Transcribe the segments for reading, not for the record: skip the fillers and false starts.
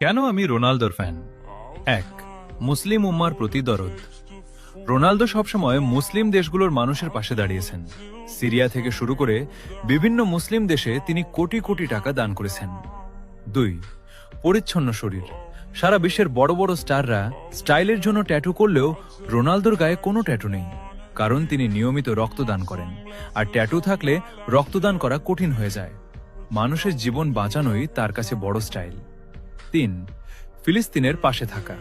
কেন আমি রোনালদোর ফ্যান? ১. মুসলিম উম্মার প্রতি দরদ। রোনালদো সবসময় মুসলিম দেশগুলোর মানুষের পাশে দাঁড়িয়েছেন। সিরিয়া থেকে শুরু করে বিভিন্ন মুসলিম দেশে তিনি কোটি কোটি টাকা দান করেছেন। ২. পরিচ্ছন্ন শরীর। সারা বিশ্বের বড় বড় স্টাররা স্টাইলের জন্য ট্যাটু করলেও রোনালদোর গায়ে কোনো ট্যাটু নেই, কারণ তিনি নিয়মিত রক্তদান করেন, আর ট্যাটু থাকলে রক্তদান করা কঠিন হয়ে যায়। মানুষের জীবন বাঁচানোই তার কাছে বড় স্টাইল। ৩. ফিলিস্তিনের পাশে থাকা।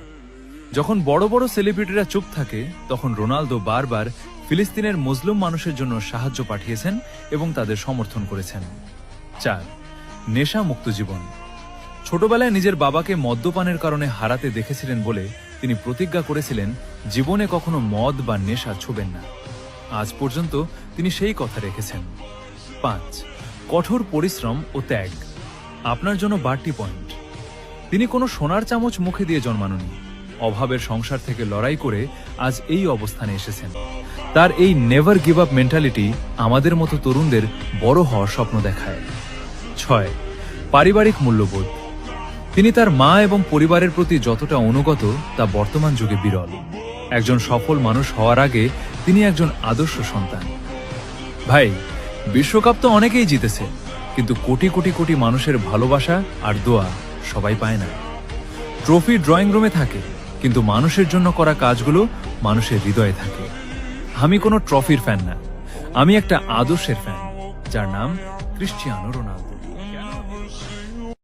যখন বড় বড় সেলিব্রিটিরা চুপ থাকে, তখন রোনালদো বারবার ফিলিস্তিনের মুসলিম মানুষের জন্য সাহায্য পাঠিয়েছেন এবং তাদের সমর্থন করেছেন। ৪. নেশা মুক্ত জীবন। ছোটবেলায় নিজের বাবাকে মদ্যপানের কারণে হারাতে দেখেছিলেন বলে তিনি প্রতিজ্ঞা করেছিলেন জীবনে কখনো মদ বা নেশা ছুবেন না। আজ পর্যন্ত তিনি সেই কথা রেখেছেন। ৫. কঠোর পরিশ্রম ও ত্যাগ। আপনার জন্য বাড়তি পয়েন্ট। তিনি কোনো সোনার চামচ মুখে দিয়ে জন্মাননি। অভাবের সংসার থেকে লড়াই করে আজ এই অবস্থানে এসেছেন। তার এই নেভার গিভ আপ মেন্টালিটি আমাদের মতো তরুণদের বড় হওয়ার স্বপ্ন দেখায়। ৬. পারিবারিক মূল্যবোধ। তিনি তার মা এবং পরিবারের প্রতি যতটা অনুগত তা বর্তমান যুগে বিরল। একজন সফল মানুষ হওয়ার আগে তিনি একজন আদর্শ সন্তান। ভাই, বিশ্বকাপ তো অনেকেই জিতেছে, কিন্তু কোটি কোটি কোটি মানুষের ভালোবাসা আর দোয়া সবাই পায় না। ট্রফি ড্রয়িং রুমে থাকে, কিন্তু মানুষের জন্য করা কাজগুলো মানুষের হৃদয়ে থাকে। আমি কোনো ট্রফির ফ্যান না, আমি একটা আদর্শের ফ্যান, যার নাম ক্রিশ্চিয়ানো রোনালদো।